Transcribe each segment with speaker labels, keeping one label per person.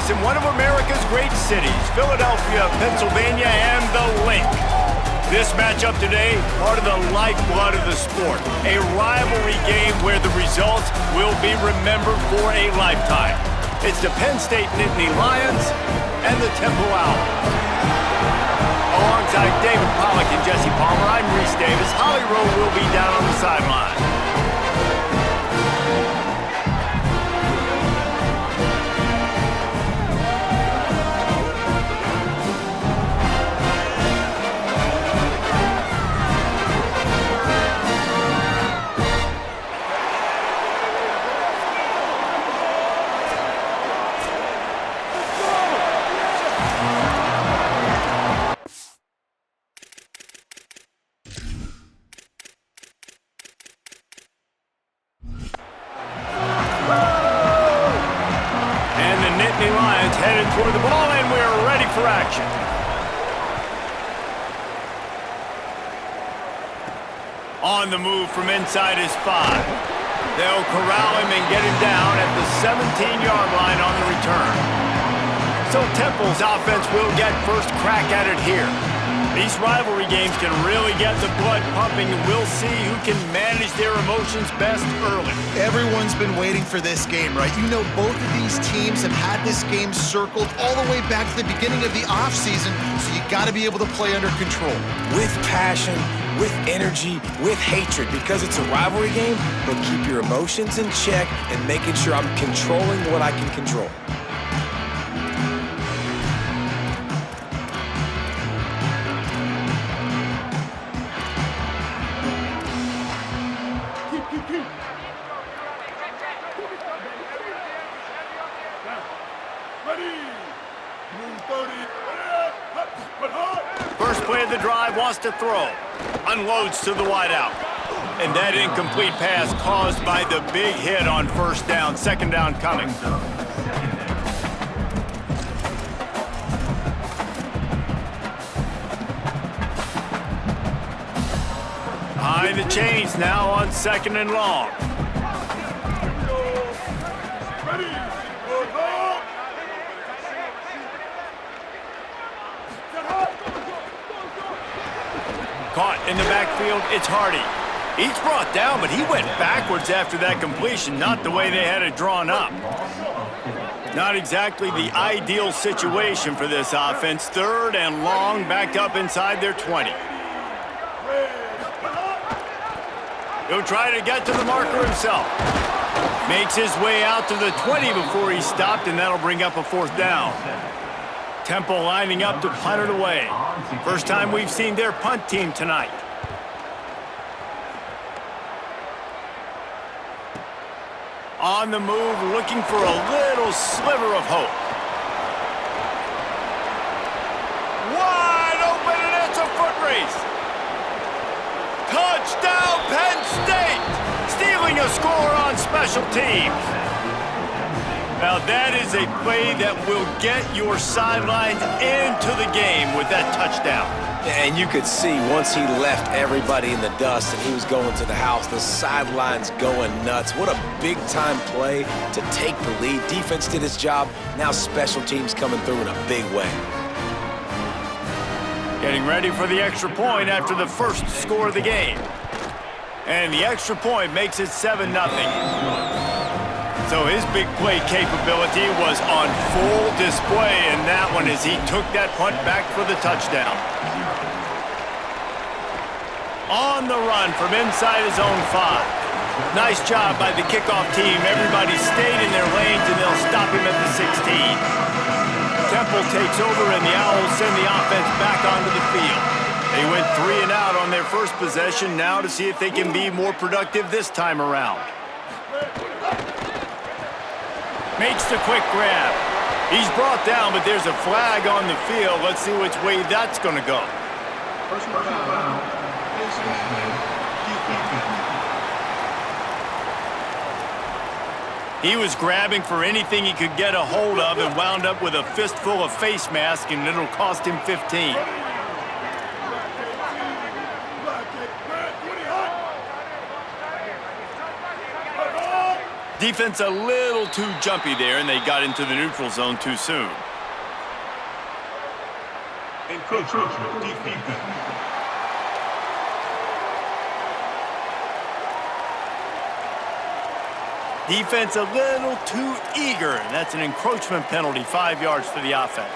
Speaker 1: place in one of America's great cities, Philadelphia, Pennsylvania, and the Link. This matchup today, part of the lifeblood of the sport. A rivalry game where the results will be remembered for a lifetime. It's the Penn State Nittany Lions and the Temple Owls. Alongside David Pollack and Jesse Palmer, I'm Reese Davis. Holly Rowe will be down on the sideline. Headed toward the ball, and we're ready for action. On the move from inside his 5. They'll corral him and get him down at the 17-yard line on the return. So Temple's offense will get first crack at it here. These rivalry games can really get the blood pumping, and we'll see who can manage their emotions best early.
Speaker 2: Everyone's been waiting for this game, right? You know, both of these teams have had this game circled all the way back to the beginning of the offseason, so you got to be able to play under control.
Speaker 3: With passion, with energy, with hatred, because it's a rivalry game, but keep your emotions in check and making sure I'm controlling what I can control.
Speaker 1: First play of the drive, wants to throw. Unloads to the wideout. And that incomplete pass caused by the big hit on first down. Second down coming. Behind the chains now on second and long. Caught in the backfield, it's Hardy. He's brought down, but he went backwards after that completion, not the way they had it drawn up. Not exactly the ideal situation for this offense. Third and long, backed up inside their 20. He'll try to get to the marker himself. Makes his way out to the 20 before he stopped, and that'll bring up a fourth down. Temple lining up to punt it away. First time we've seen their punt team tonight. On the move, looking for a little sliver of hope. Wide open, and it's a foot race. Touchdown, Penn State! Stealing a score on special teams. Now that is a play that will get your sidelines into the game with that touchdown.
Speaker 3: And you could see once he left everybody in the dust and he was going to the house, the sidelines going nuts. What a big-time play to take the lead. Defense did its job. Now special teams coming through in a big way.
Speaker 1: Getting ready for the extra point after the first score of the game. And the extra point makes it 7-0. So his big play capability was on full display in that one as he took that punt back for the touchdown. On the run from inside his own 5. Nice job by the kickoff team. Everybody stayed in their lanes, and they'll stop him at the 16. Temple takes over, and the Owls send the offense back onto the field. They went 3 and out on their first possession, now to see if they can be more productive this time around. Makes the quick grab. He's brought down, but there's a flag on the field. Let's see which way that's going to go. He was grabbing for anything he could get a hold of and wound up with a fistful of face mask, and it'll cost him 15. Defense a little too jumpy there, and they got into the neutral zone too soon.
Speaker 4: Encroachment defense.
Speaker 1: Defense a little too eager, and that's an encroachment penalty, 5 yards for the offense.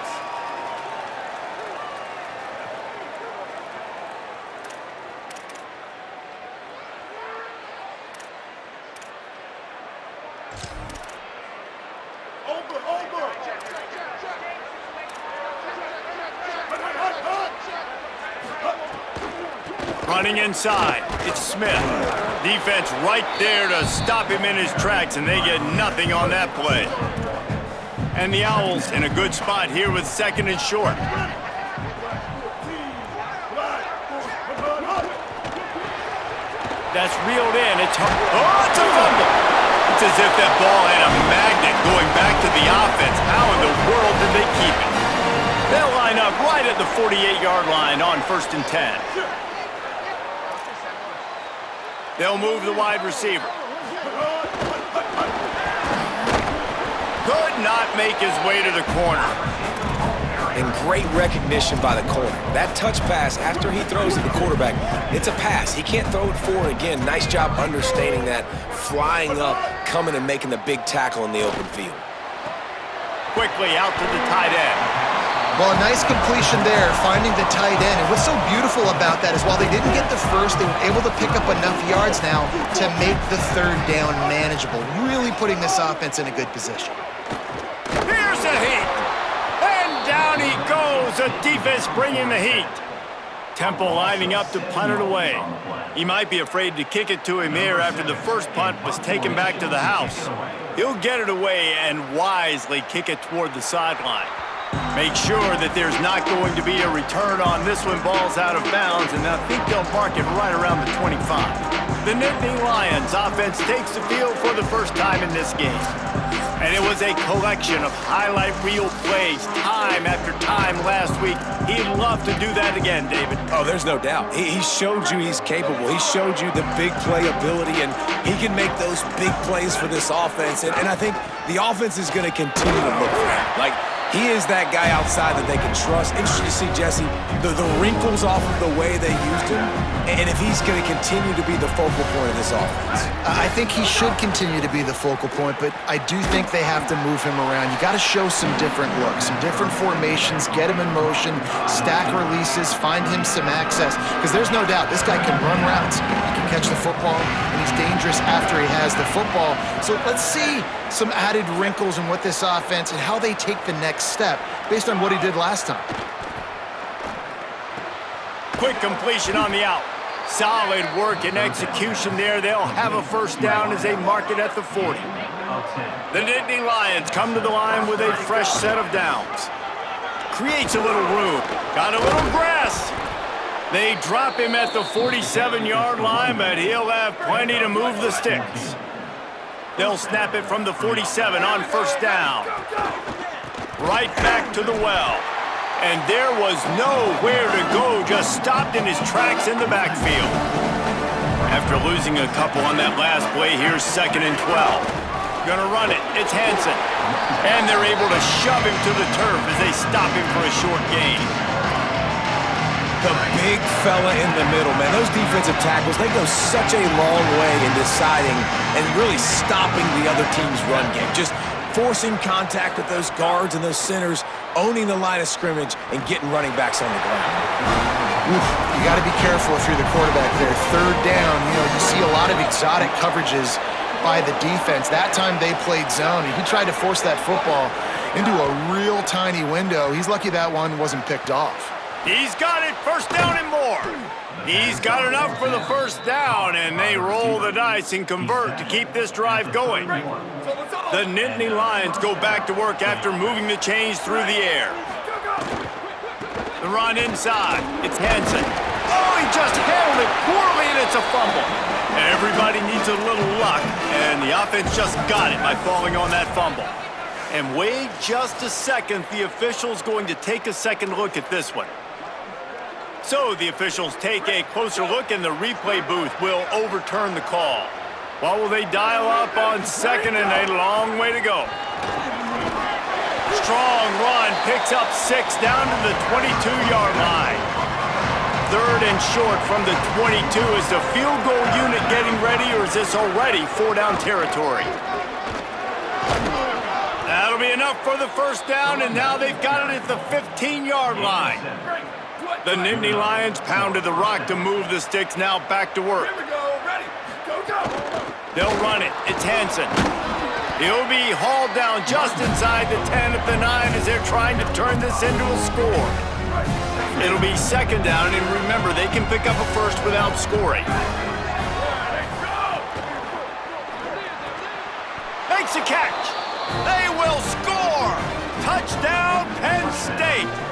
Speaker 1: Running inside, it's Smith. Defense right there to stop him in his tracks, and they get nothing on that play. And the Owls in a good spot here with 2nd and short. That's reeled in. It's a fumble. It's as if that ball had a magnet going back to the offense. How in the world did they keep it? They'll line up right at the 48-yard line on 1st and 10. They'll move the wide receiver. Could not make his way to the corner.
Speaker 3: And great recognition by the corner. That touch pass after he throws to the quarterback, it's a pass. He can't throw it forward again. Nice job understanding that, flying up, coming and making the big tackle in the open field.
Speaker 1: Quickly out to the tight end.
Speaker 2: Well, a nice completion there, finding the tight end. And what's so beautiful about that is while they didn't get the first, they were able to pick up enough yards now to make the 3rd down manageable, really putting this offense in a good position.
Speaker 1: Here's the heat. And down he goes. The defense bringing the heat. Temple lining up to punt it away. He might be afraid to kick it to him here after the first punt was taken back to the house. He'll get it away and wisely kick it toward the sideline. Make sure that there's not going to be a return on this one. Ball's out of bounds, and I think they'll mark it right around the 25. The Nittany Lions offense takes the field for the first time in this game. And it was a collection of highlight reel plays time after time last week. He'd love to do that again, David.
Speaker 3: Oh, there's no doubt. He showed you he's capable. He showed you the big play ability, and he can make those big plays for this offense. And I think the offense is going to continue to look for him. Like, he is that guy outside that they can trust. Interesting to see, Jesse, the wrinkles off of the way they used him, and if he's going to continue to be the focal point of this offense.
Speaker 2: I think he should continue to be the focal point, but I do think they have to move him around. You got to show some different looks, some different formations, get him in motion, stack releases, find him some access, because there's no doubt this guy can run routes. He can catch the football, and he's dangerous after he has the football. So let's see some added wrinkles in what this offense and how they take the next step based on what he did last time.
Speaker 1: Quick completion on the out. Solid work and execution there. They'll have a first down as they mark it at the 40. The Nittany Lions come to the line with a fresh set of downs. Creates a little room. Got a little grass. They drop him at the 47-yard line, but he'll have plenty to move the sticks. They'll snap it from the 47 on first down. Right back to the well. And there was nowhere to go, just stopped in his tracks in the backfield. After losing a couple on that last play, here's 2nd and 12. Gonna run it, it's Hansen. And they're able to shove him to the turf as they stop him for a short gain.
Speaker 3: The big fella in the middle, man. Those defensive tackles, they go such a long way in deciding and really stopping the other team's run game. Just forcing contact with those guards and those centers, owning the line of scrimmage, and getting running backs on the ground.
Speaker 2: Oof, you got to be careful if you're the quarterback there. 3rd down, you see a lot of exotic coverages by the defense. That time they played zone, and he tried to force that football into a real tiny window. He's lucky that one wasn't picked off.
Speaker 1: He's got it, first down and more. He's got enough for the first down, and they roll the dice and convert to keep this drive going. The Nittany Lions go back to work after moving the chains through the air. The run inside, it's Hansen. Oh, he just handled it poorly, and it's a fumble. Everybody needs a little luck, and the offense just got it by falling on that fumble. And wait just a second, the official's going to take a second look at this one. So the officials take a closer look, and the replay booth will overturn the call. What will they dial up on second and a long way to go? Strong run, picks up 6 down to the 22-yard line. Third and short from the 22. Is the field goal unit getting ready, or is this already 4-down territory? That'll be enough for the first down, and now they've got it at the 15-yard line. The Nittany Lions pounded the rock to move the sticks, now back to work. They'll run it. It's Hansen. He'll be hauled down just inside the 10 at the 9 as they're trying to turn this into a score. It'll be second down, and remember, they can pick up a first without scoring. Makes a catch. They will score. Touchdown, Penn State.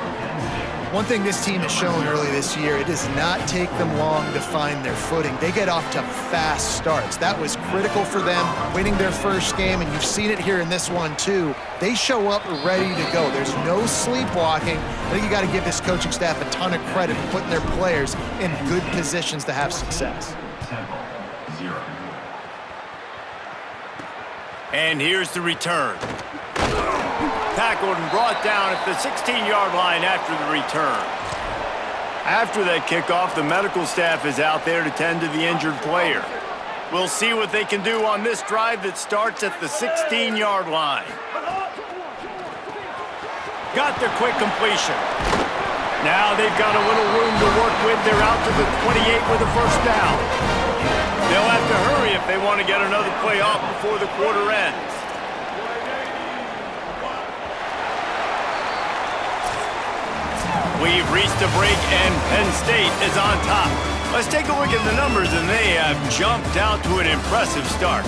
Speaker 2: One thing this team has shown early this year, it does not take them long to find their footing. They get off to fast starts. That was critical for them, winning their first game, and you've seen it here in this one too. They show up ready to go. There's no sleepwalking. I think you got to give this coaching staff a ton of credit for putting their players in good positions to have success.
Speaker 1: And here's the return. Tackled and brought down at the 16-yard line after the return. After that kickoff, the medical staff is out there to tend to the injured player. We'll see what they can do on this drive that starts at the 16-yard line. Got their quick completion. Now they've got a little room to work with. They're out to the 28 with a first down. They'll have to hurry if they want to get another play off before the quarter ends. We've reached a break, and Penn State is on top. Let's take a look at the numbers, and they have jumped out to an impressive start.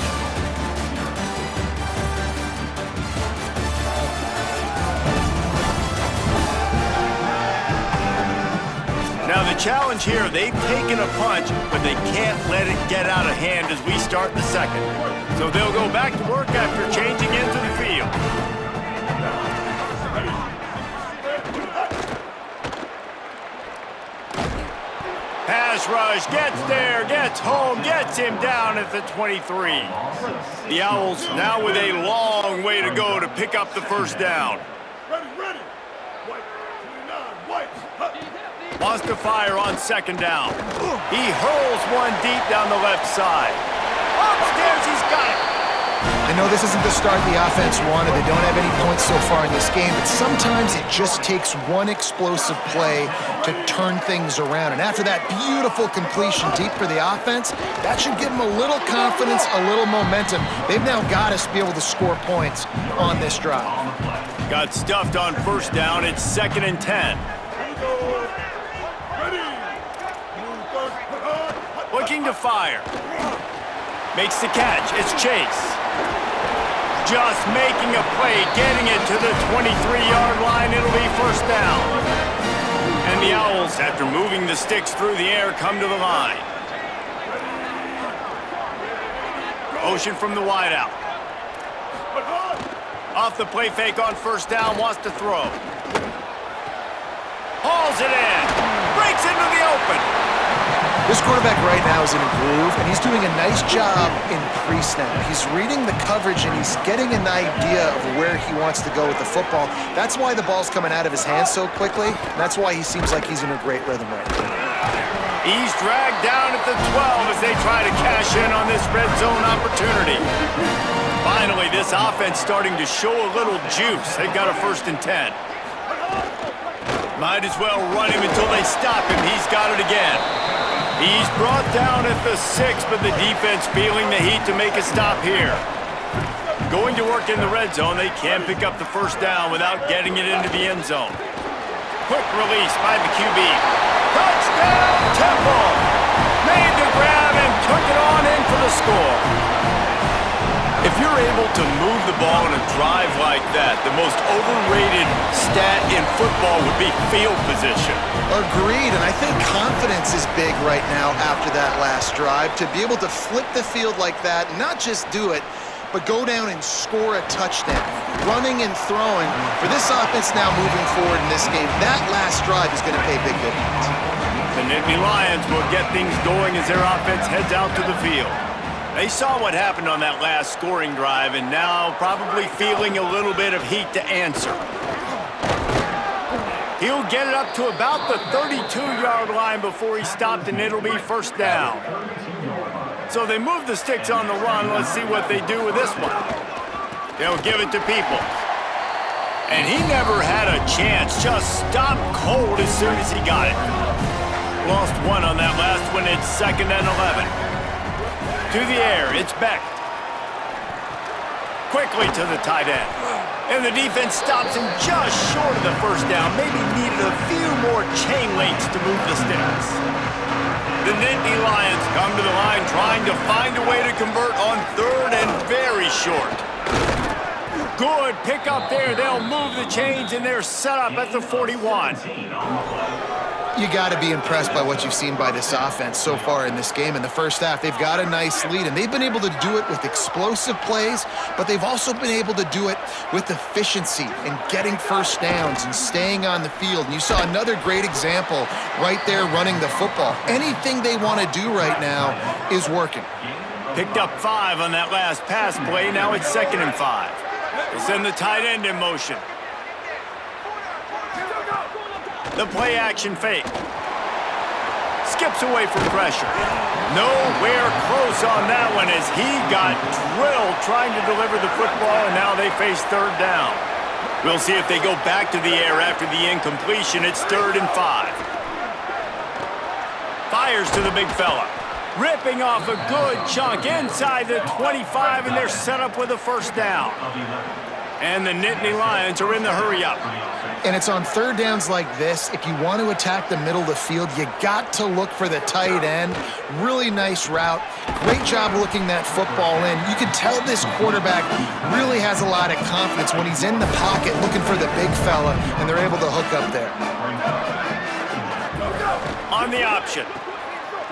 Speaker 1: Now the challenge here, they've taken a punch, but they can't let it get out of hand as we start the second. So they'll go back to work after changing into the field. Pass rush, gets there, gets home, gets him down at the 23. The Owls now with a long way to go to pick up the first down. Wants to fire on second down. He hurls one deep down the left side. Upstairs, he's got it.
Speaker 2: I know this isn't the start the offense wanted. They don't have any points so far in this game, but sometimes it just takes one explosive play to turn things around. And after that beautiful completion deep for the offense, that should give them a little confidence, a little momentum. They've now got to be able to score points on this drive.
Speaker 1: Got stuffed on first down. It's 2nd and 10. Looking to fire. Makes the catch. It's Chase. Just making a play, getting it to the 23-yard line. It'll be first down. And the Owls, after moving the sticks through the air, come to the line. Motion from the wideout. Off the play fake on first down, wants to throw. Hauls it in. Breaks into the open.
Speaker 2: This quarterback right now is in a groove, and he's doing a nice job in pre-snap. He's reading the coverage, and he's getting an idea of where he wants to go with the football. That's why the ball's coming out of his hands so quickly, and that's why he seems like he's in a great rhythm right now.
Speaker 1: He's dragged down at the 12 as they try to cash in on this red zone opportunity. Finally, this offense starting to show a little juice. They've got a 1st and 10. Might as well run him until they stop him. He's got it again. He's brought down at the 6, but the defense feeling the heat to make a stop here. Going to work in the red zone, they can't pick up the first down without getting it into the end zone. Quick release by the QB. Touchdown, Temple! Made the grab and took it on in for the score. If you're able to move the ball in a drive like that, the most overrated stat in football would be field position.
Speaker 2: Agreed, and I think confidence is big right now after that last drive. To be able to flip the field like that, not just do it, but go down and score a touchdown. Running and throwing. For this offense now moving forward in this game, that last drive is going to pay big dividends.
Speaker 1: The Nittany Lions will get things going as their offense heads out to the field. They saw what happened on that last scoring drive and now probably feeling a little bit of heat to answer. He'll get it up to about the 32-yard line before he stopped, and it'll be first down. So they move the sticks on the run. Let's see what they do with this one. They'll give it to Peoples. And he never had a chance. Just stopped cold as soon as he got it. Lost one on that last one. It's 2nd and 11. To the air, it's Beck. Quickly to the tight end. And the defense stops him just short of the first down. Maybe needed a few more chain links to move the sticks. The Nittany Lions come to the line trying to find a way to convert on 3rd and very short. Good pick up there. They'll move the chains, and they're set up at the 41.
Speaker 2: You got to be impressed by what you've seen by this offense so far in this game. In the first half, they've got a nice lead, and they've been able to do it with explosive plays, but they've also been able to do it with efficiency and getting first downs and staying on the field. And you saw another great example right there running the football. Anything they want to do right now is working.
Speaker 1: Picked up 5 on that last pass play. Now it's 2nd and 5. They send the tight end in motion. The play-action fake. Skips away from pressure. Nowhere close on that one as he got drilled trying to deliver the football, and now they face 3rd down. We'll see if they go back to the air after the incompletion. It's 3rd and 5. Fires to the big fella. Ripping off a good chunk inside the 25, and they're set up with a first down. And the Nittany Lions are in the hurry-up.
Speaker 2: And it's on 3rd downs like this, if you want to attack the middle of the field, you got to look for the tight end. Really nice route. Great job looking that football in. You can tell this quarterback really has a lot of confidence when he's in the pocket looking for the big fella, and they're able to hook up there.
Speaker 1: On the option.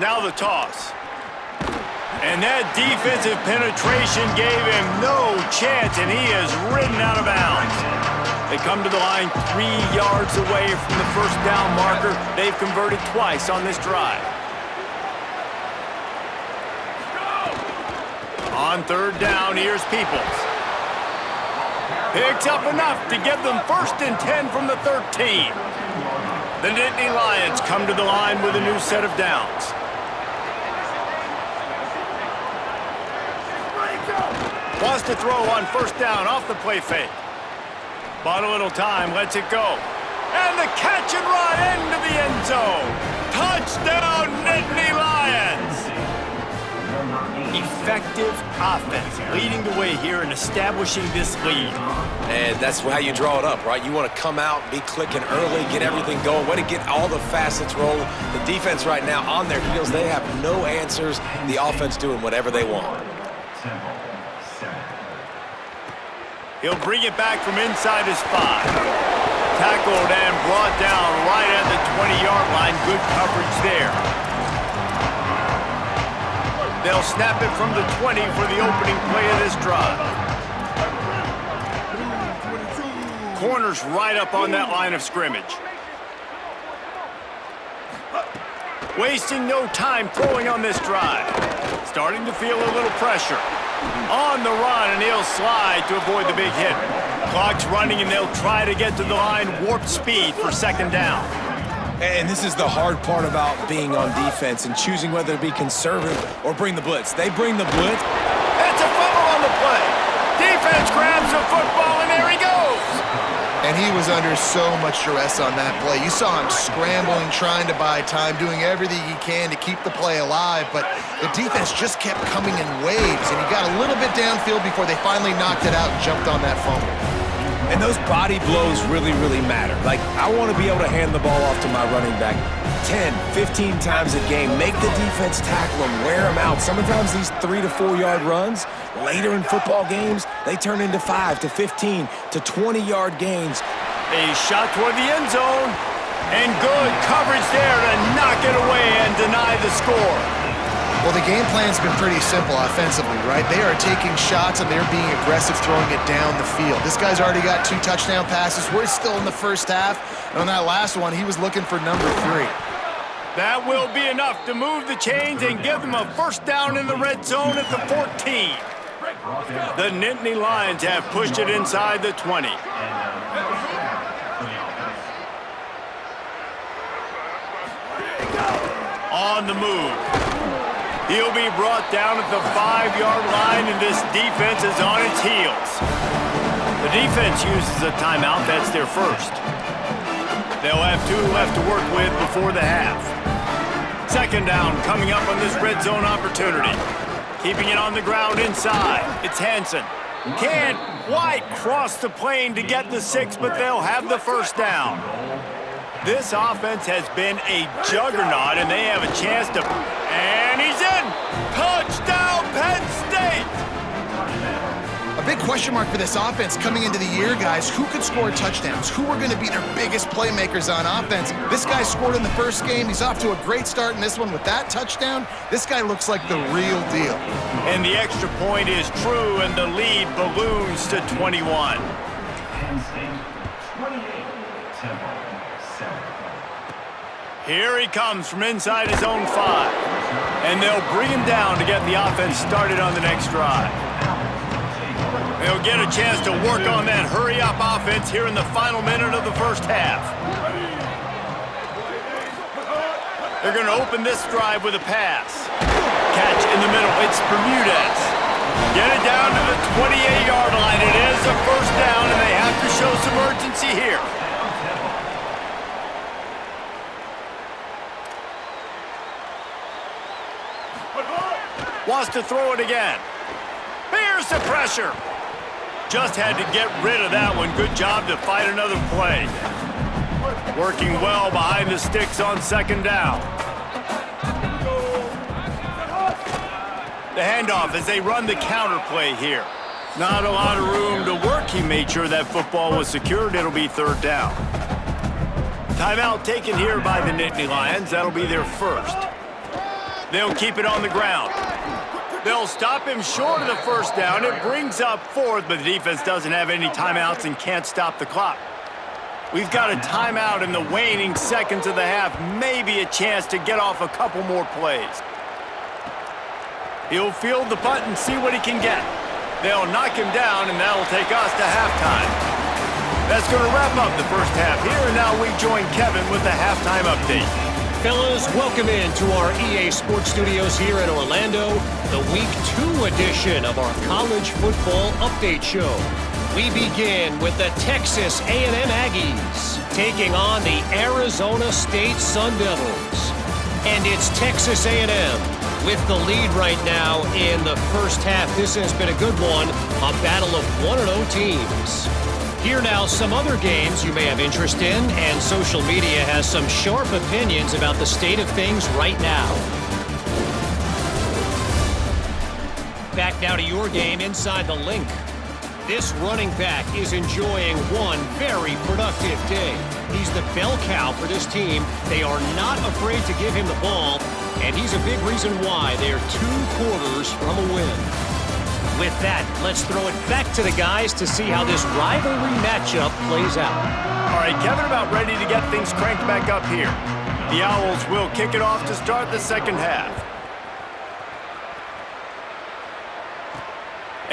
Speaker 1: Now the toss. And that defensive penetration gave him no chance, and he is ridden out of bounds. They come to the line 3 yards away from the first down marker. They've converted twice on this drive. On 3rd down, here's Peoples. Picks up enough to give them 1st and 10 from the 13. The Nittany Lions come to the line with a new set of downs. Wants to throw on 1st down off the play fake. Bought a little time, lets it go. And the catch and run into the end zone. Touchdown, Nittany Lions! Effective offense, leading the way here and establishing this lead.
Speaker 3: And that's how you draw it up, right? You want to come out, be clicking early, get everything going, way to get all the facets rolling. The defense right now on their heels, they have no answers. The offense doing whatever they want.
Speaker 1: He'll bring it back from inside his 5. Tackled and brought down right at the 20-yard line. Good coverage there. They'll snap it from the 20 for the opening play of this drive. Corners right up on that line of scrimmage. Wasting no time throwing on this drive. Starting to feel a little pressure. On the run, and he'll slide to avoid the big hit. Clock's running, and they'll try to get to the line warp speed for 2nd down.
Speaker 3: And this is the hard part about being on defense and choosing whether to be conservative or bring the blitz. They bring the blitz.
Speaker 1: It's a fumble on the play. Defense grabs the football, and there he goes.
Speaker 2: And he was under so much duress on that play. You saw him scrambling, trying to buy time, doing everything he can to keep the play alive, but the defense just kept coming in waves, and he got a little bit downfield before they finally knocked it out and jumped on that fumble.
Speaker 3: And those body blows really, really matter. Like, I want to be able to hand the ball off to my running back 10, 15 times a game. Make the defense tackle him, wear him out. Sometimes these 3 to 4 yard runs, later in football games, they turn into 5 to 15 to 20-yard gains.
Speaker 1: A shot toward the end zone. And good coverage there to knock it away and deny the score.
Speaker 2: Well, the game plan's been pretty simple offensively, right? They are taking shots, and they're being aggressive, throwing it down the field. This guy's already got 2 touchdown passes. We're still in the first half. And on that last one, he was looking for number 3.
Speaker 1: That will be enough to move the chains and give them a first down in the red zone at the 14. The Nittany Lions have pushed it inside the 20. On the move. He'll be brought down at the 5-yard line, and this defense is on its heels. The defense uses a timeout. That's their first. They'll have 2 left to work with before the half. Second down coming up on this red zone opportunity. Keeping it on the ground inside. It's Hansen. Can't quite cross the plane to get the 6, but they'll have the first down. This offense has been a juggernaut, and they have a chance to... And he's in! Touchdown, Penn State!
Speaker 2: A big question mark for this offense coming into the year, guys. Who could score touchdowns? Who are going to be their biggest playmakers on offense? This guy scored in the first game. He's off to a great start in this one with that touchdown. This guy looks like the real deal.
Speaker 1: And the extra point is true, and the lead balloons to 21.
Speaker 5: Penn State, 28, Temple, 7.
Speaker 1: Here he comes from inside his own 5. And they'll bring him down to get the offense started on the next drive. They'll get a chance to work on that hurry-up offense here in the final minute of the first half. They're going to open this drive with a pass. Catch in the middle. It's Bermudez. Get it down to the 28-yard line. It is a first down, and they have to show some urgency here. Wants to throw it again. Here's the pressure. Just had to get rid of that one. Good job to fight another play. Working well behind the sticks on second down. The handoff as they run the counter play here. Not a lot of room to work. He made sure that football was secured. It'll be third down. Timeout taken here by the Nittany Lions. That'll be their first. They'll keep it on the ground. They'll stop him short of the first down. It brings up fourth, but the defense doesn't have any timeouts and can't stop the clock. We've got a timeout in the waning seconds of the half. Maybe a chance to get off a couple more plays. He'll field the punt and see what he can get. They'll knock him down, and that'll take us to halftime. That's going to wrap up the first half here, and now we join Kevin with the halftime update.
Speaker 6: Fellas, welcome into our EA Sports Studios here in Orlando, the Week 2 edition of our College Football Update Show. We begin with the Texas A&M Aggies taking on the Arizona State Sun Devils. And it's Texas A&M with the lead right now in the first half. This has been a good one, a battle of 1-0 teams. Here now, some other games you may have interest in, and social media has some sharp opinions about the state of things right now. Back now to your game inside the Link. This running back is enjoying one very productive day. He's the bell cow for this team. They are not afraid to give him the ball, and he's a big reason why they're 2 quarters from a win. With that, let's throw it back to the guys to see how this rivalry matchup plays out.
Speaker 1: All right, Kevin, about ready to get things cranked back up here. The Owls will kick it off to start the second half.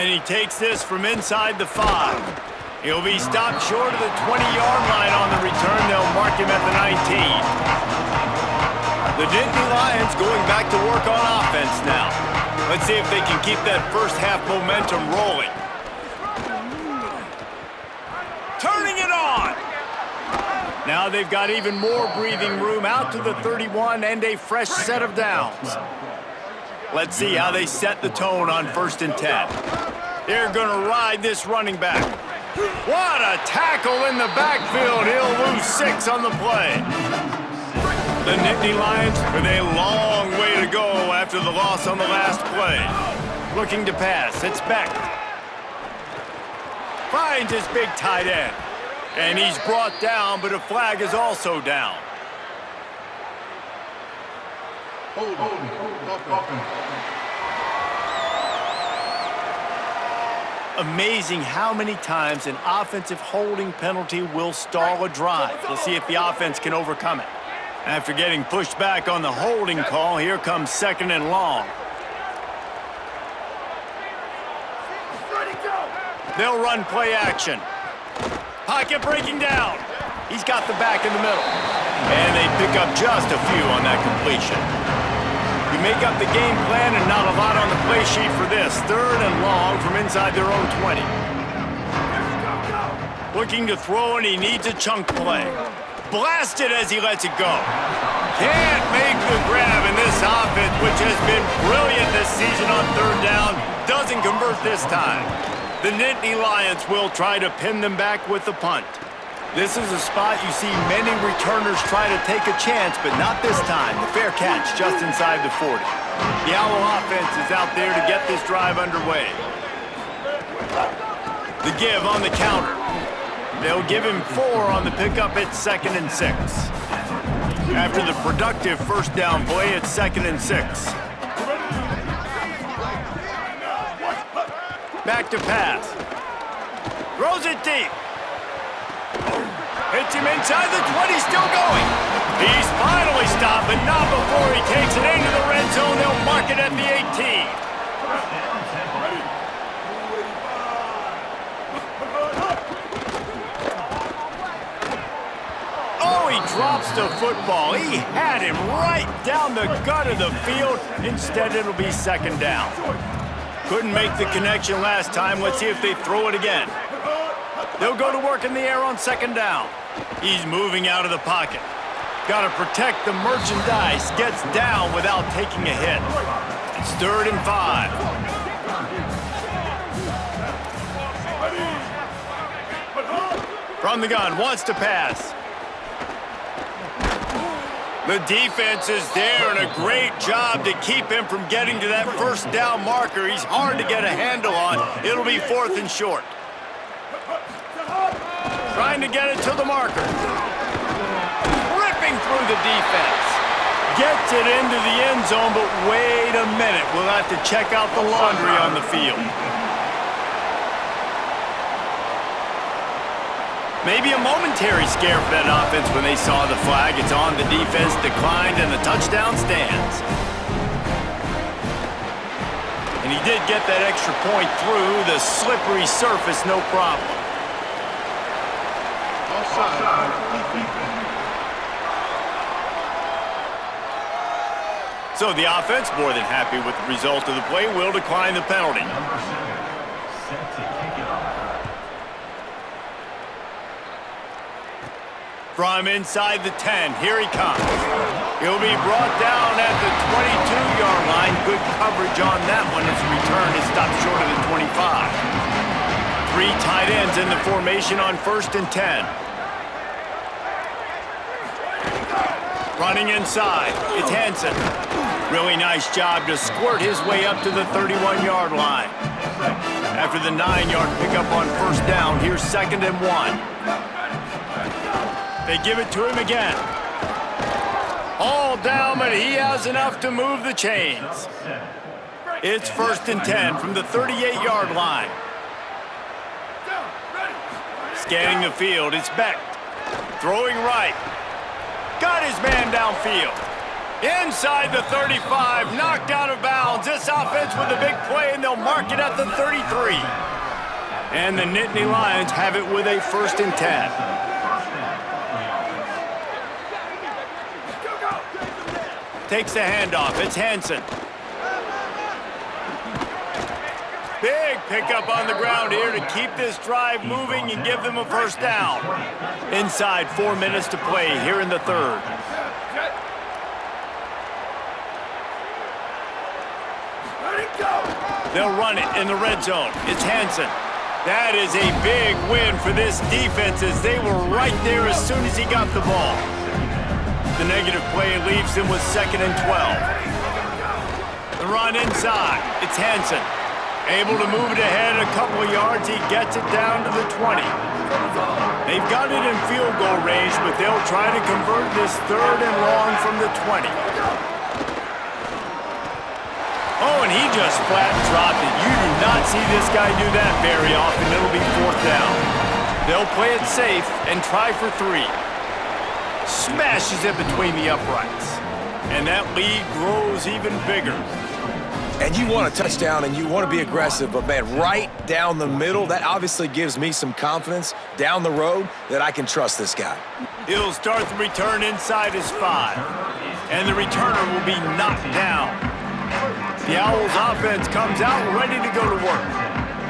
Speaker 1: And he takes this from inside the 5. He'll be stopped short of the 20-yard line on the return. They'll mark him at the 19. The Nittany Lions going back to work on offense now. Let's see if they can keep that first half momentum rolling. Turning it on! Now they've got even more breathing room out to the 31 and a fresh set of downs. Let's see how they set the tone on 1st and 10. They're going to ride this running back. What a tackle in the backfield. He'll lose 6 on the play. The Nittany Lions with a long way to go after the loss on the last play. Looking to pass. It's Beck. Finds his big tight end. And he's brought down, but a flag is also down. Amazing how many times an offensive holding penalty will stall a drive. We'll see if the offense can overcome it. After getting pushed back on the holding call, here comes 2nd and long. They'll run play action. Pocket breaking down. He's got the back in the middle. And they pick up just a few on that completion. You make up the game plan and not a lot on the play sheet for this. 3rd and long from inside their own 20. Looking to throw, and he needs a chunk play. Blasted as he lets it go. Can't make the grab, and this offense, which has been brilliant this season on 3rd down, doesn't convert this time. The Nittany Lions will try to pin them back with the punt. This is a spot you see many returners try to take a chance, but not this time. The fair catch just inside the 40. The Owl offense is out there to get this drive underway. The give on the counter. They'll give him 4 on the pickup at 2nd and 6. After the productive 1st down play, it's 2nd and 6. Back to pass. Throws it deep. Hits him inside the 20, still going. He's finally stopped, but not before he takes it into the red zone. They'll mark it at the 18. Oh, he drops the football. He had him right down the gut of the field. Instead, it'll be 2nd down. Couldn't make the connection last time. Let's see if they throw it again. They'll go to work in the air on 2nd down. He's moving out of the pocket. Got to protect the merchandise. Gets down without taking a hit. It's 3rd and 5. From the gun, wants to pass. The defense is there, and a great job to keep him from getting to that 1st down marker. He's hard to get a handle on. It'll be 4th and short. Trying to get it to the marker. Ripping through the defense. Gets it into the end zone, but wait a minute. We'll have to check out the laundry on the field. Maybe a momentary scare for that offense when they saw the flag. It's on, the defense declined, and the touchdown stands. And he did get that extra point through the slippery surface, no problem. So the offense, more than happy with the result of the play, will decline the penalty.
Speaker 5: Number 7, set to kick it off.
Speaker 1: From inside the 10, here he comes. He'll be brought down at the 22-yard line. Good coverage on that one. His return is stopped short of the 25. 3 tight ends in the formation on 1st and 10. Running inside, it's Hansen. Really nice job to squirt his way up to the 31-yard line. After the 9-yard pickup on 1st down, here's 2nd and 1. They give it to him again. All down, but he has enough to move the chains. It's 1st and 10 from the 38-yard line. Scanning the field, it's Beck. Throwing right. Got his man downfield. Inside the 35, knocked out of bounds. This offense with a big play, and they'll mark it at the 33. And the Nittany Lions have it with a 1st and 10. Takes the handoff. It's Hansen. Big pickup on the ground here to keep this drive moving and give them a 1st down. Inside 4 minutes to play here in the 3rd. They'll run it in the red zone. It's Hansen. That is a big win for this defense as they were right there as soon as he got the ball. The negative play leaves him with 2nd and 12. The run inside. It's Hansen. Able to move it ahead a couple of yards. He gets it down to the 20. They've got it in field goal range, but they'll try to convert this 3rd and long from the 20. Oh, and he just flat dropped it. You do not see this guy do that very often. It'll be 4th down. They'll play it safe and try for 3. smashes it between the uprights. And that lead grows even bigger.
Speaker 3: And you want a touchdown and you want to be aggressive, but man, right down the middle, that obviously gives me some confidence down the road that I can trust this guy.
Speaker 1: He'll start the return inside his 5. And the returner will be knocked down. The Owls offense comes out ready to go to work.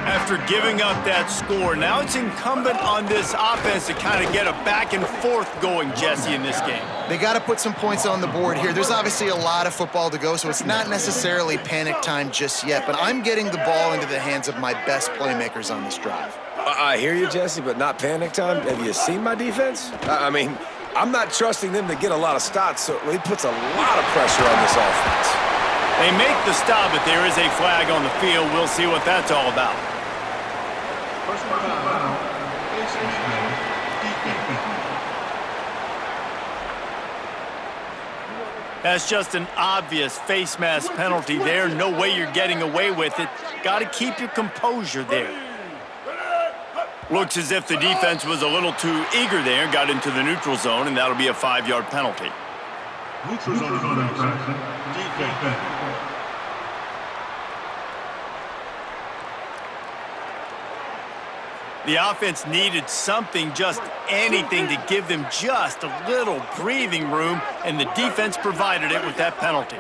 Speaker 1: After giving up that score, now it's incumbent on this offense to kind of get a back and forth going, Jesse, in this game.
Speaker 2: They got to put some points on the board here. There's obviously a lot of football to go, so it's not necessarily panic time just yet, but I'm getting the ball into the hands of my best playmakers on this drive.
Speaker 3: I hear you, Jesse, but not panic time. Have you seen my defense? I mean, I'm not trusting them to get a lot of stops, so he puts a lot of pressure on this offense.
Speaker 1: They make the stop, but there is a flag on the field. We'll see what that's all about.
Speaker 4: Personal foul. Face mask. Defense.
Speaker 1: That's just an obvious face mask penalty there. No way you're getting away with it. Got to keep your composure there. Looks as if the defense was a little too eager there, got into the neutral zone, and that'll be a 5-yard penalty.
Speaker 4: Neutral zone defense.
Speaker 1: The offense needed something, just anything, to give them just a little breathing room, and the defense provided it with that penalty.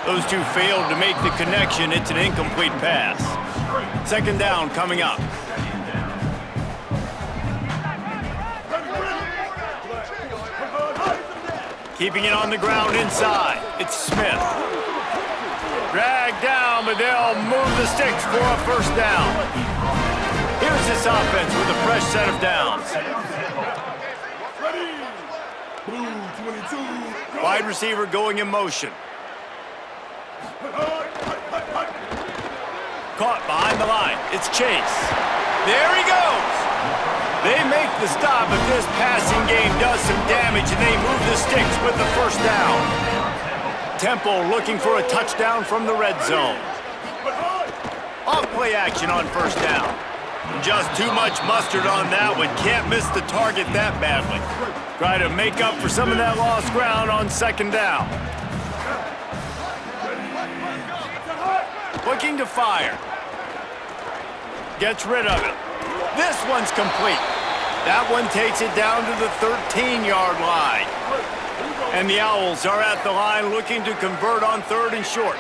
Speaker 1: Those two failed to make the connection. It's an incomplete pass. Second down coming up. Keeping it on the ground inside. It's Smith. Dragged down, but they'll move the sticks for a first down. Here's this offense with a fresh set of downs. Wide receiver going in motion. Caught behind the line. It's Chase. There he goes. They make the stop, but this passing game does some damage, and they move the sticks with the first down. Temple looking for a touchdown from the red zone. Off play action on first down. Just too much mustard on that one. Can't miss the target that badly. Try to make up for some of that lost ground on second down. Looking to fire. Gets rid of it. This one's complete. That one takes it down to the 13-yard line. And the Owls are at the line looking to convert on third and short.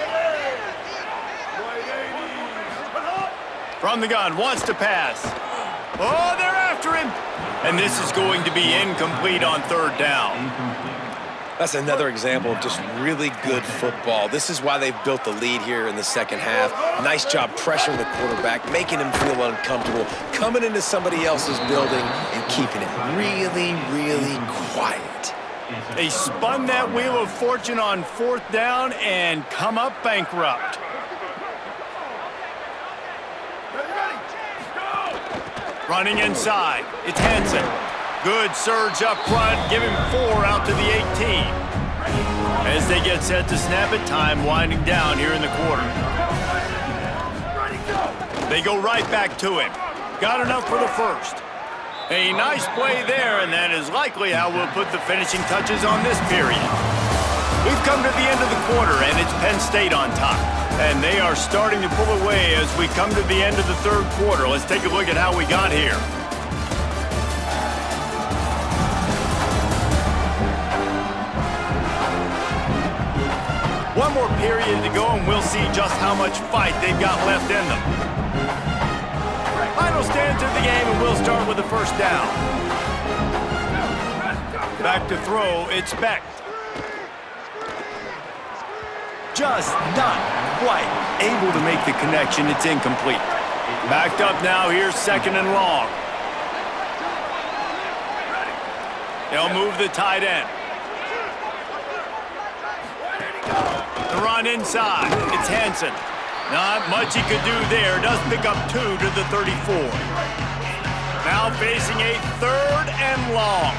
Speaker 1: From the gun, wants to pass. Oh, they're after him. And this is going to be incomplete on third down.
Speaker 3: That's another example of just really good football. This is why they've built the lead here in the second half. Nice job pressuring the quarterback, making him feel uncomfortable, coming into somebody else's building and keeping it really, really quiet.
Speaker 1: They spun that wheel of fortune on fourth down and come up bankrupt. Running inside, it's Hansen. Good surge up front, give him 4 out to the 18. As they get set to snap it, time winding down here in the quarter. They go right back to him. Got enough for the first. A nice play there, and that is likely how we'll put the finishing touches on this period. We've come to the end of the quarter, and it's Penn State on top. And they are starting to pull away as we come to the end of the third quarter. Let's take a look at how we got here. One more period to go, and we'll see just how much fight they've got left in them. Final stance of the game, and we'll start with the first down. Back to throw, it's Beck. Just not quite able to make the connection. It's incomplete. Backed up now, here's second and long. They'll move the tight end. The run inside, it's Hansen. Not much he could do there. Does pick up 2 to the 34. Now facing a third and long.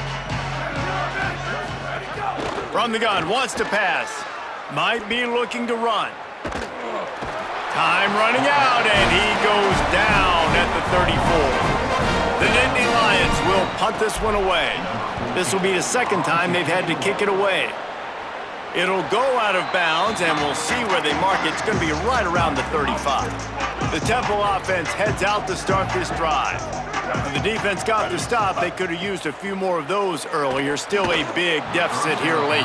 Speaker 1: From the gun, wants to pass. Might be looking to run. Time running out, and he goes down at the 34. The Nittany Lions will They'll punt this one away. This will be the second time they've had to kick it away. It'll go out of bounds, and we'll see where they mark it. It's going to be right around the 35. The Temple offense heads out to start this drive. When the defense got the stop, they could have used a few more of those earlier. Still a big deficit here late.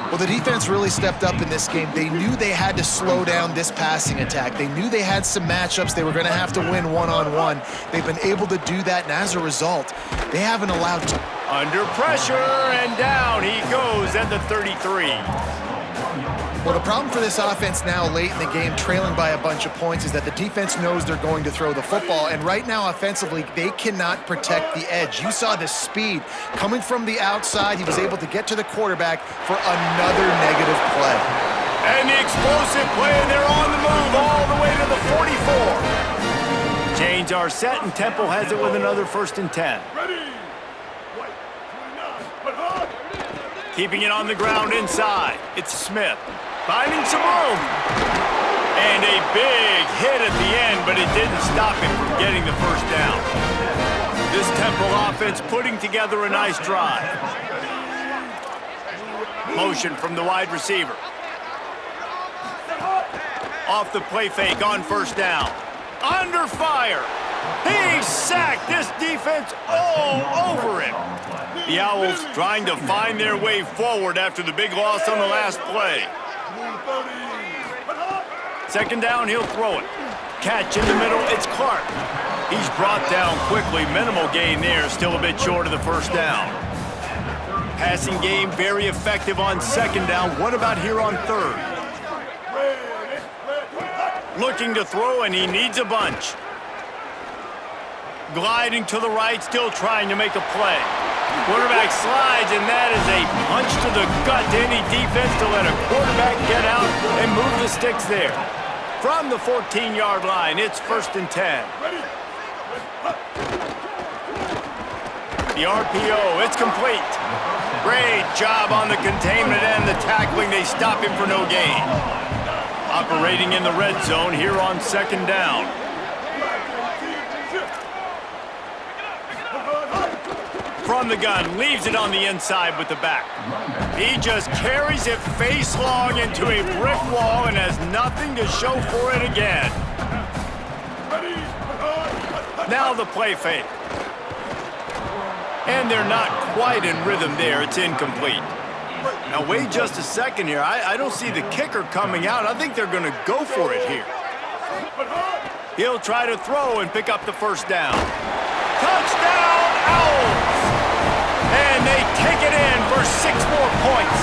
Speaker 2: Well, the defense really stepped up in this game. They knew they had to slow down this passing attack. They knew they had some matchups they were going to have to win one-on-one. They've been able to do that, and as a result, they haven't allowed to.
Speaker 1: Under pressure, and down he goes at the 33.
Speaker 2: Well, the problem for this offense now late in the game, trailing by a bunch of points, is that the defense knows they're going to throw the football. And right now, offensively, they cannot protect the edge. You saw the speed coming from the outside. He was able to get to the quarterback for another negative play.
Speaker 1: And the explosive play, and they're on the move all the way to the 44. Chains are set, and Temple has it with another 1st and 10. Keeping it on the ground inside. It's Smith. Finding some room. And a big hit at the end, but it didn't stop him from getting the first down. This Temple offense putting together a nice drive. Motion from the wide receiver. Off the play fake on 1st down. Under fire. He's sacked. This defense all over him. The Owls trying to find their way forward after the big loss on the last play. 2nd down, he'll throw it. Catch in the middle, it's Clark. He's brought down quickly. Minimal gain there, still a bit short of the 1st down. Passing game very effective on 2nd down. What about here on 3rd? Looking to throw, and he needs a bunch. Gliding to the right, still trying to make a play. Quarterback slides, and that is a punch to the gut to any defense to let a quarterback get out and move the sticks there. From the 14-yard line, it's 1st and 10. The RPO, it's complete. Great job on the containment and the tackling. They stop him for no gain. Operating in the red zone here on 2nd down. From the gun, leaves it on the inside with the back. He just carries it face long into a brick wall and has nothing to show for it again. Now the play fake. And they're not quite in rhythm there. It's incomplete. Now wait just a second here. I don't see the kicker coming out. I think they're going to go for it here. He'll try to throw and pick up the 1st down. Touchdown, Owls! And they take it in for 6 more points.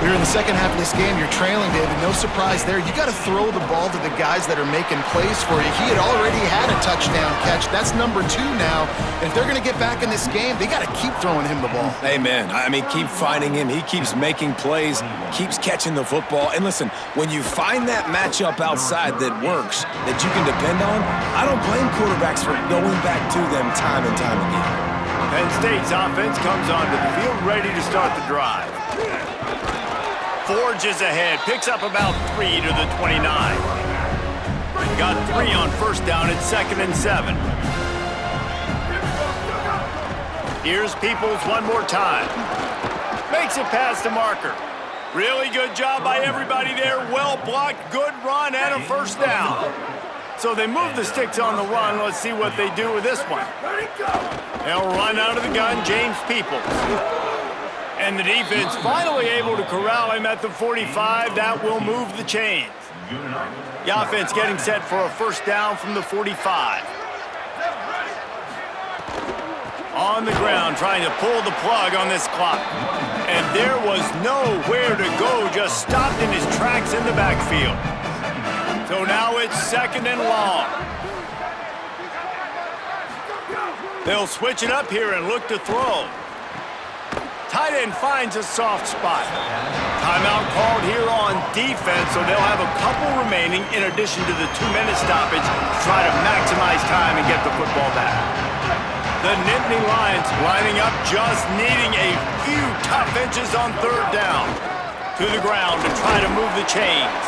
Speaker 2: Here in the second half of this game, you're trailing, David. No surprise there. You got to throw the ball to the guys that are making plays for you. He had already had a touchdown catch. That's number 2 now. And if they're going to get back in this game, they got to keep throwing him the ball.
Speaker 3: Amen. I mean, keep finding him. He keeps making plays, keeps catching the football. And listen, when you find that matchup outside that works, that you can depend on, I don't blame quarterbacks for going back to them time and time again.
Speaker 1: Penn State's offense comes onto the field ready to start the drive. Forges ahead, picks up about 3 to the 29. Got 3 on 1st down at 2nd and 7. Here's Peoples one more time. Makes it past the marker. Really good job by everybody there. Well blocked, good run, and a 1st down. So they move the sticks on the run. Let's see what they do with this one. They'll run out of the gun, James Peoples. And the defense finally able to corral him at the 45. That will move the chains. The offense getting set for a 1st down from the 45. On the ground, trying to pull the plug on this clock. And there was nowhere to go, just stopped in his tracks in the backfield. So now it's 2nd and long. They'll switch it up here and look to throw. Tight end finds a soft spot. Timeout called here on defense, so they'll have a couple remaining in addition to the 2-minute stoppage to try to maximize time and get the football back. The Nittany Lions lining up, just needing a few tough inches on 3rd down. To the ground to try to move the chains.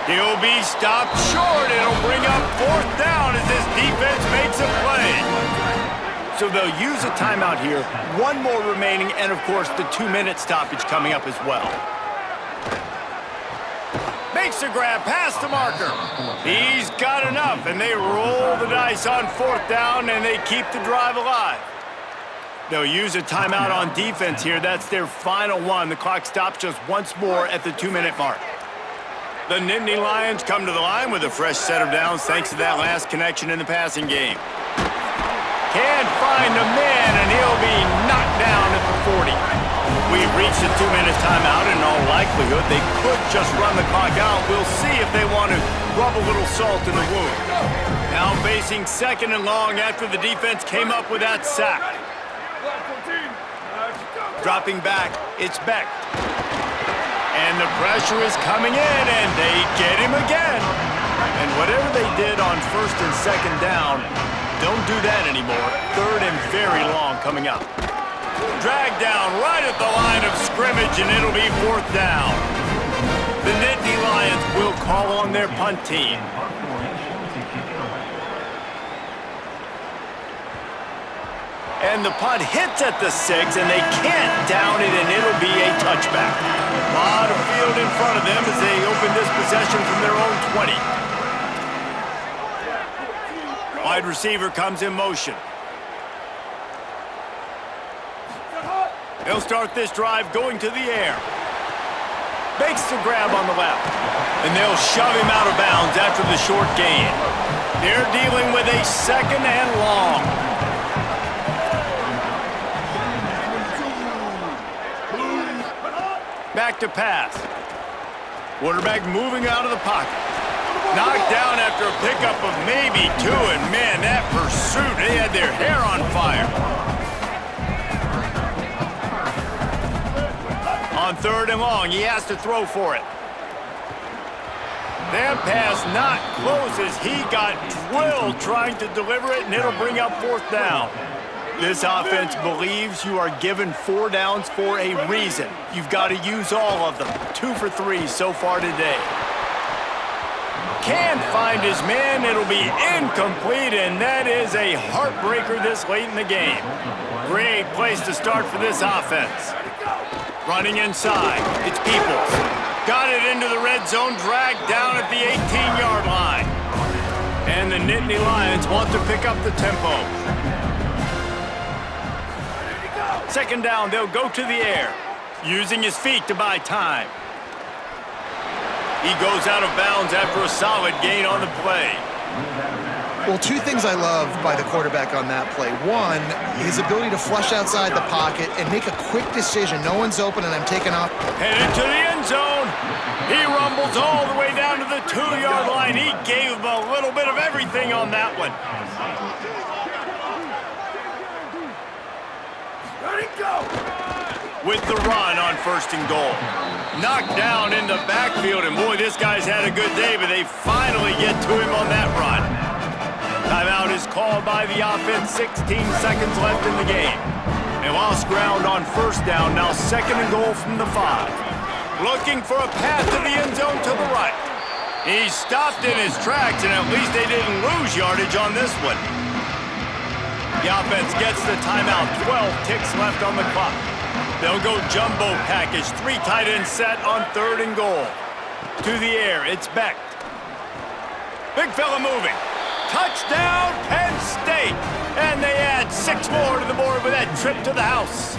Speaker 1: He'll be stopped short. It'll bring up 4th down as this defense makes a play. So they'll use a timeout here. One more remaining, and of course the 2-minute stoppage coming up as well. Makes a grab past the marker. He's got enough, and they roll the dice on 4th down, and they keep the drive alive. They'll use a timeout on defense here. That's their final one. The clock stops just once more at the 2-minute mark. The Nittany Lions come to the line with a fresh set of downs thanks to that last connection in the passing game. Can't find a man, and he'll be knocked down at the 40. We've reached the 2-minute timeout, and in all likelihood, they could just run the clock out. We'll see if they want to rub a little salt in the wound. Now facing 2nd and long after the defense came up with that sack. Dropping back, it's Beck. And the pressure is coming in, and they get him again. And whatever they did on 1st and 2nd down, don't do that anymore. 3rd and very long coming up. Dragged down right at the line of scrimmage, and it'll be 4th down. The Nittany Lions will call on their punt team. And the punt hits at the 6, and they can't down it, and it'll be a touchback. A lot of field in front of them as they open this possession from their own 20. Wide receiver comes in motion. They'll start this drive going to the air. Makes the grab on the left. And they'll shove him out of bounds after the short gain. They're dealing with a 2nd and long. Back to pass. Quarterback moving out of the pocket. Knocked down after a pickup of maybe 2, and man, that pursuit, they had their hair on fire. On 3rd and long, he has to throw for it. That pass not close as he got drilled trying to deliver it, and it'll bring up 4th down. This offense believes you are given 4 downs for a reason. You've got to use all of them. 2 for 3 so far today. Can't find his man. It'll be incomplete, and that is a heartbreaker this late in the game. Great place to start for this offense. Running inside. It's Peoples. Got it into the red zone, dragged down at the 18-yard line. And the Nittany Lions want to pick up the tempo. 2nd down, they'll go to the air, using his feet to buy time. He goes out of bounds after a solid gain on the play.
Speaker 2: Well, 2 things I love by the quarterback on that play. 1, his ability to flush outside the pocket and make a quick decision. No one's open, and I'm taking off.
Speaker 1: Headed to the end zone. He rumbles all the way down to the 2-yard line. He gave him a little bit of everything on that one. With the run on 1st and goal. Knocked down in the backfield, and boy, this guy's had a good day, but they finally get to him on that run. Timeout is called by the offense, 16 seconds left in the game. They lost ground on 1st down, now 2nd and goal from the 5. Looking for a path to the end zone to the right. He stopped in his tracks, and at least they didn't lose yardage on this one. The offense gets the timeout, 12 ticks left on the clock. They'll go jumbo package, 3 tight ends set on 3rd and goal. To the air, it's Beck. Big fella moving. Touchdown, Penn State! And they add 6 more to the board with that trip to the house.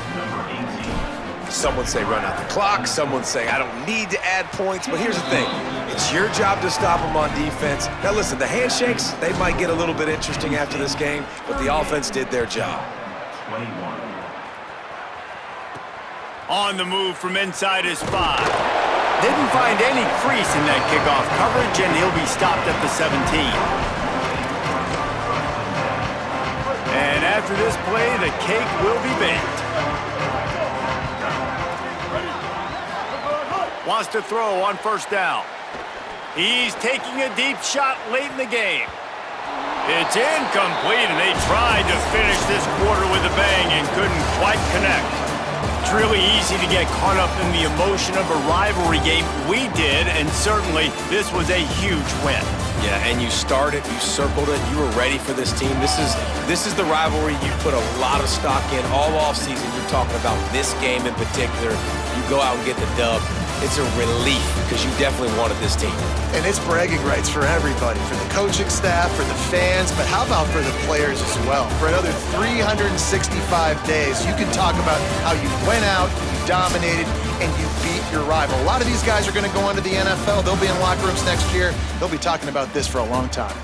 Speaker 3: Some would say run out the clock. Some would say I don't need to add points. But here's the thing. It's your job to stop them on defense. Now listen, the handshakes, they might get a little bit interesting after this game, but the offense did their job.
Speaker 5: 21.
Speaker 1: On the move from inside his 5. Didn't find any crease in that kickoff coverage, and he'll be stopped at the 17. And after this play, the cake will be baked. Wants to throw on 1st down. He's taking a deep shot late in the game. It's incomplete, and they tried to finish this quarter with a bang and couldn't quite connect. It's really easy to get caught up in the emotion of a rivalry game. We did, and certainly this was a huge win.
Speaker 3: Yeah, and you started, you circled it, you were ready for this team. This is the rivalry you put a lot of stock in all offseason. You're talking about this game in particular. You go out and get the dub. It's a relief because you definitely wanted this team.
Speaker 2: And it's bragging rights for everybody, for the coaching staff, for the fans, but how about for the players as well? For another 365 days, you can talk about how you went out, you dominated, and you beat your rival. A lot of these guys are going to go on to the NFL. They'll be in locker rooms next year. They'll be talking about this for a long time.